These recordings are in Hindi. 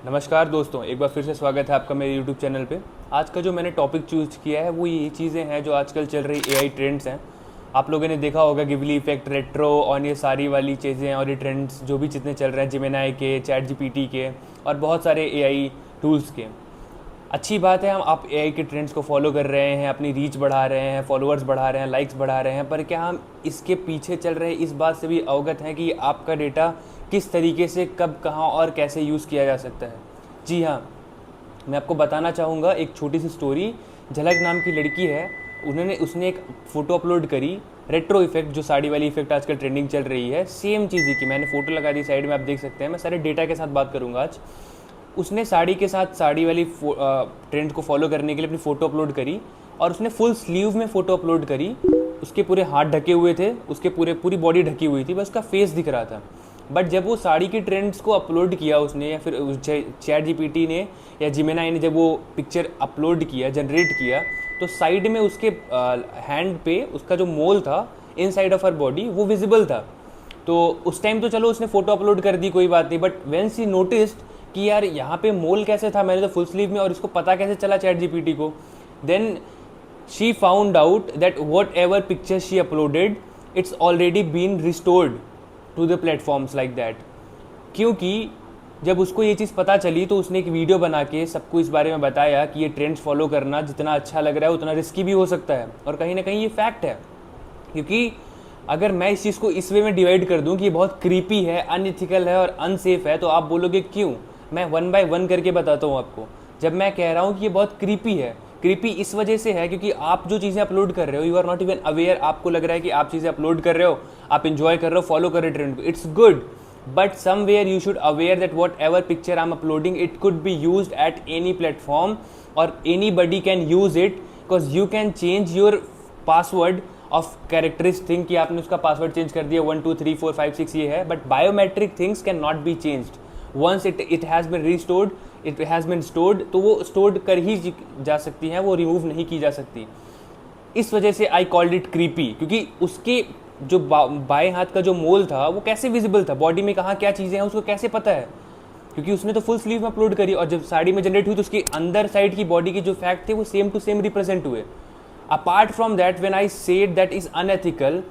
नमस्कार दोस्तों, एक बार फिर से स्वागत है आपका मेरे यूट्यूब चैनल पे। आज का जो मैंने टॉपिक चूज किया है वो ये चीज़ें हैं जो आजकल चल रही एआई ट्रेंड्स हैं। आप लोगों ने देखा होगा गिबली इफेक्ट, रेट्रो और ये सारी वाली चीज़ें और ये ट्रेंड्स जो भी जितने चल रहे हैं, जेमिनाई के, चैट जीपीटी के और बहुत सारे एआई टूल्स के। अच्छी बात है, हम आप एआई के ट्रेंड्स को फॉलो कर रहे हैं, अपनी रीच बढ़ा रहे हैं, फॉलोअर्स बढ़ा रहे हैं, लाइक्स बढ़ा रहे हैं, पर क्या हम इसके पीछे चल रहे इस बात से भी अवगत हैं कि आपका डेटा किस तरीके से कब कहाँ और कैसे यूज़ किया जा सकता है। जी हाँ, मैं आपको बताना चाहूँगा एक छोटी सी स्टोरी। झलक नाम की लड़की है, उसने एक फ़ोटो अपलोड करी, रेट्रो इफेक्ट, जो साड़ी वाली इफेक्ट आजकल ट्रेंडिंग चल रही है, सेम चीज़ की। मैंने फ़ोटो लगा दी साइड में, आप देख सकते हैं। मैं सारे डेटा के साथ बात करूँगा आज। उसने साड़ी के साथ साड़ी वाली ट्रेंड को फॉलो करने के लिए अपनी फ़ोटो अपलोड करी और उसने फुल स्लीव में फ़ोटो अपलोड करी। उसके पूरे हाथ ढके हुए थे, उसके पूरी बॉडी ढकी हुई थी, बस उसका फेस दिख रहा था। बट जब वो साड़ी की ट्रेंड्स को अपलोड किया उसने, या फिर चैट जीपीटी ने या जेमिनाई ने जब वो पिक्चर अपलोड किया, जनरेट किया, तो साइड में उसके हैंड पे उसका जो मोल था इन साइड ऑफ हर बॉडी वो विजिबल था। तो उस टाइम तो चलो उसने फ़ोटो अपलोड कर दी, कोई बात नहीं, बट व्हेन सी नोटिस्ड कि यार यहाँ पे मोल कैसे था, मैंने तो फुल स्लीव में, और इसको पता कैसे चला चैट जीपीटी को, then she found out that whatever picture she uploaded it's already been restored to the platforms like that. क्योंकि जब उसको ये चीज़ पता चली तो उसने एक वीडियो बना के सबको इस बारे में बताया कि ये ट्रेंड्स फॉलो करना जितना अच्छा लग रहा है उतना रिस्की भी हो सकता है, और कहीं ना कहीं ये फैक्ट है। क्योंकि अगर मैं इस चीज़ को इस वे में डिवाइड कर दूं कि ये बहुत क्रीपी है, अनइथिकल है और अनसेफ है, तो आप बोलोगे क्यों। मैं वन बाय वन करके बताता हूँ आपको। जब मैं कह रहा हूँ कि ये बहुत क्रीपी है, क्रीपी इस वजह से है क्योंकि आप जो चीज़ें अपलोड कर रहे हो, you are not even aware. आपको लग रहा है कि आप चीज़ें अपलोड कर रहे हो, आप इंजॉय कर रहे हो, फॉलो कर रहे हो ट्रेंड को, it's good, but somewhere you should aware that whatever picture I am uploading it could be used at any platform और anybody can use it, because you can change your password of characteristic कि आपने उसका पासवर्ड चेंज कर दिया, 1 2 3 4 5 6 ये है, but biometric things can not be changed once it has been restored, it has been stored, तो वो स्टोर्ड कर ही जा सकती हैं, वो रिमूव नहीं की जा सकती। इस वजह से आई कॉल्ड इट क्रीपी, क्योंकि उसके जो बाएं हाथ का जो मोल था वो कैसे विजिबल था, बॉडी में कहाँ क्या चीज़ें हैं उसको कैसे पता है, क्योंकि उसने तो फुल स्लीव में अपलोड करी, और जब साड़ी में जनरेट हुई तो उसकी अंदर साइड की बॉडी के जो फैक्ट थे वो सेम टू सेम रिप्रेजेंट हुए। Apart from that, when I said that is unethical,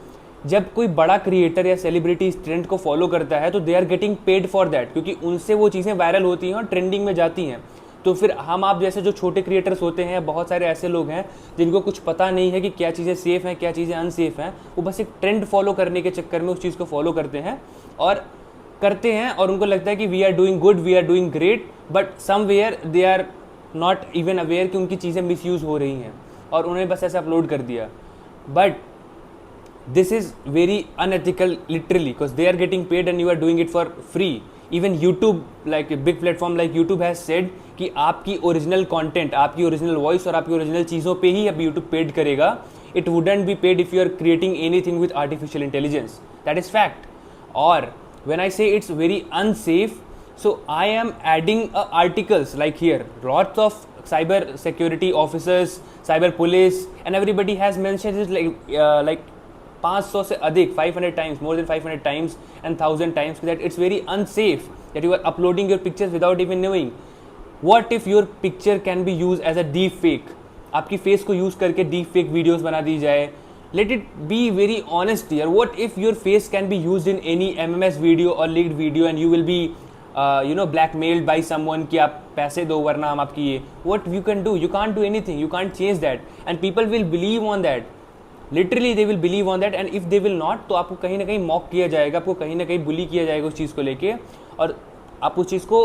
जब कोई बड़ा क्रिएटर या सेलिब्रिटी इस ट्रेंड को फॉलो करता है तो they are getting paid for that, क्योंकि उनसे वो चीज़ें वायरल होती हैं और ट्रेंडिंग में जाती हैं। तो फिर हम आप जैसे जो छोटे क्रिएटर्स होते हैं, बहुत सारे ऐसे लोग हैं जिनको कुछ पता नहीं है कि क्या चीज़ें सेफ़ हैं, क्या चीज़ें अनसेफ हैं, वो बस एक ट्रेंड फॉलो करने के चक्कर में उस चीज़ को फॉलो करते हैं और उनको लगता है कि we are doing good, we are doing great, but somewhere they are not even aware कि उनकी चीज़ें मिसयूज़ हो रही हैं और उन्होंने बस ऐसे अपलोड कर दिया। But this is very unethical literally, because they are getting paid and you are doing it for free. Even YouTube, like a big platform like YouTube has said कि आपकी ओरिजिनल कंटेंट, आपकी ओरिजिनल वॉइस और आपकी ओरिजिनल चीज़ों पे ही अब YouTube पेड करेगा। It wouldn't be paid if you are creating anything with artificial intelligence, that is fact. और when I say it's very unsafe, so I am adding articles like here, lots of cyber security officers, cyber police and everybody has mentioned it like 500 से अधिक, 500 times, more than 500 times and 1000 times, that it's very unsafe that you are uploading your pictures without even knowing. What if your picture can be used as a deep fake? आपकी फेस को यूज करके deep fake वीडियोस बना दी जाए। Let it be very honest here. What if your face can be used in any MMS video or leaked video and you will be blackmailed by someone कि आप पैसे दो वरना हम आपकी ये, what you can do? You can't do anything. You can't change that, and people will believe on that. Literally they will believe on that, and if they will not, तो आपको कहीं ना कहीं मॉक किया जाएगा, आपको कहीं ना कहीं बुली किया जाएगा उस चीज़ को लेके, और आप उस चीज़ को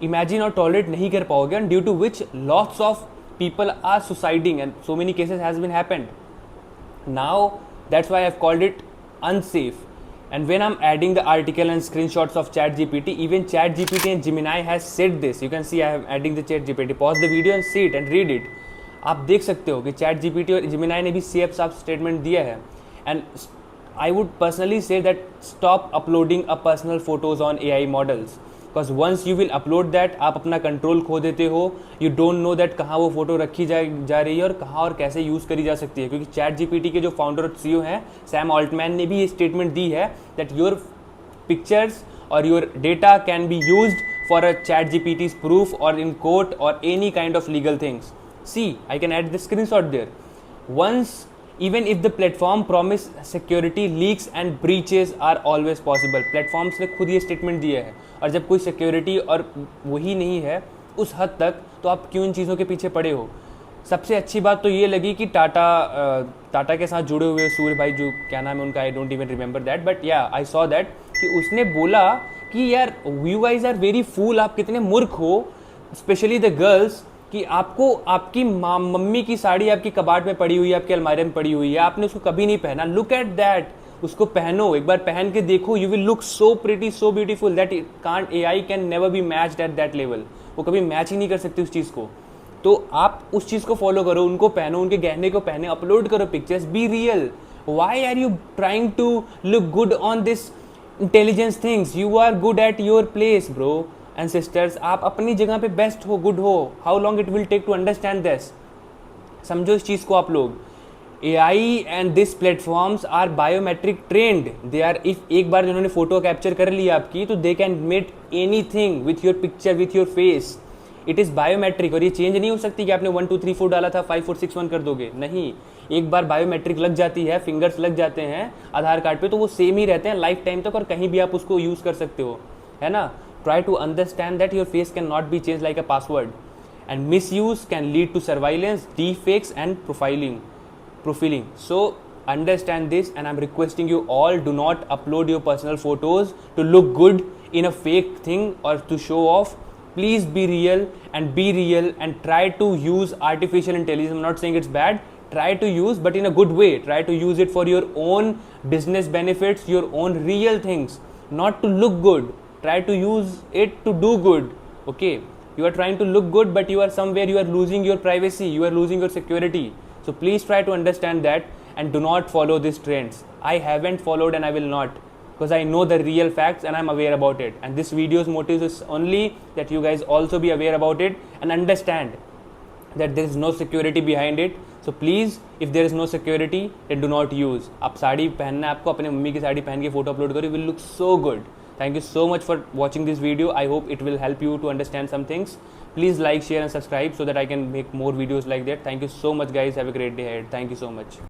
इमेजिन और टॉलरेट नहीं कर पाओगे, and due to which lots of people are suiciding and so many cases has been happened. Now that's why I have called it unsafe. And when I'm adding the article and screenshots of ChatGPT, even ChatGPT and Gemini has said this. You can see I am adding the ChatGPT. Pause the video and see it and read it. आप देख सकते हो कि चैट जीपीटी और जेमिनाई ने भी सेफ साफ स्टेटमेंट दिया है। And I would personally say that stop uploading a personal photos on AI models, because once you will upload that, आप अपना कंट्रोल खो देते हो। यू डोंट नो दैट कहाँ वो फोटो रखी जा रही है और कहाँ और कैसे यूज़ करी जा सकती है। क्योंकि चैट जीपीटी के जो फाउंडर और सीईओ हैं सैम ऑल्टमैन ने भी ये स्टेटमेंट दी है दैट योर पिक्चर्स और your data can be used for a ChatGPT's proof or in court or any kind of legal things. See, I can add the screenshot there. Once, even if the platform promise security, leaks and breaches are always possible. Platforms ने खुद ये स्टेटमेंट दिया है, और जब कोई सिक्योरिटी और वही नहीं है उस हद तक, तो आप क्यों इन चीज़ों के पीछे पड़े हो? सबसे अच्छी बात तो ये लगी कि टाटा के साथ जुड़े हुए सूर्य भाई, जो क्या नाम है उनका, I don't even remember that, but या आई सॉ दैट कि उसने बोला कि यार यू गाइज आर वेरी फूल, आप कितने मूर्ख हो, स्पेशली द गर्ल्स, कि आपको आपकी मम्मी की साड़ी आपकी कबाड़ में पड़ी हुई है, आपकी अलमारी में पड़ी हुई है, आपने उसको कभी नहीं पहना. लुक एट दैट, उसको पहनो, एक बार पहन के देखो, you will look so pretty, so beautiful that can't AI can never be matched at that level. वो कभी मैच ही नहीं कर सकती उस चीज़ को. तो आप उस चीज़ को फॉलो करो, उनको पहनो, उनके गहने को पहने, अपलोड करो pictures, be real. Why are you trying to look good on this intelligence things? You are good at your place bro and sisters. आप अपनी जगह पे बेस्ट हो, गुड हो. How long it will take to understand this? समझो इस चीज़ को आप लोग. AI and this platforms are biometric trend. They are, if एक बार जिन्होंने फोटो कैप्चर कर लिया आपकी, तो they can made any thing with your picture, with your face. It is biometric, और ये चेंज नहीं हो सकती कि आपने 1 2 3 4 डाला था 5 4 6 1 कर दोगे. नहीं, एक बार बायोमेट्रिक लग जाती है, फिंगर्स लग जाते हैं आधार कार्ड पे, तो वो सेम ही रहते हैं लाइफ टाइम तक, और कहीं भी आप उसको यूज़ कर सकते हो, है ना. Try to understand that your face can not be change like a password, and misuse can lead to surveillance, deepfakes and profiling. So understand this, and I'm requesting you all, do not upload your personal photos to look good in a fake thing or to show off. Please be real and try to use artificial intelligence. I'm not saying it's bad. Try to use, but in a good way. Try to use it for your own business benefits, your own real things, not to look good. Try to use it to do good. Okay, you are trying to look good, but you are somewhere, you are losing your privacy, you are losing your security. So please try to understand that, and do not follow these trends. I haven't followed and I will not, because I know the real facts and I'm aware about it. And this video's motive is only that you guys also be aware about it and understand that there is no security behind it. So please, if there is no security, then do not use. आप साड़ी पहनना है आपको, अपने मम्मी की साड़ी पहन के फोटो अपलोड करो, you will look so good. Thank you so much for watching this video. I hope it will help you to understand some things. Please like, share and subscribe so that I can make more videos like that. Thank you so much guys. Have a great day ahead. Thank you so much.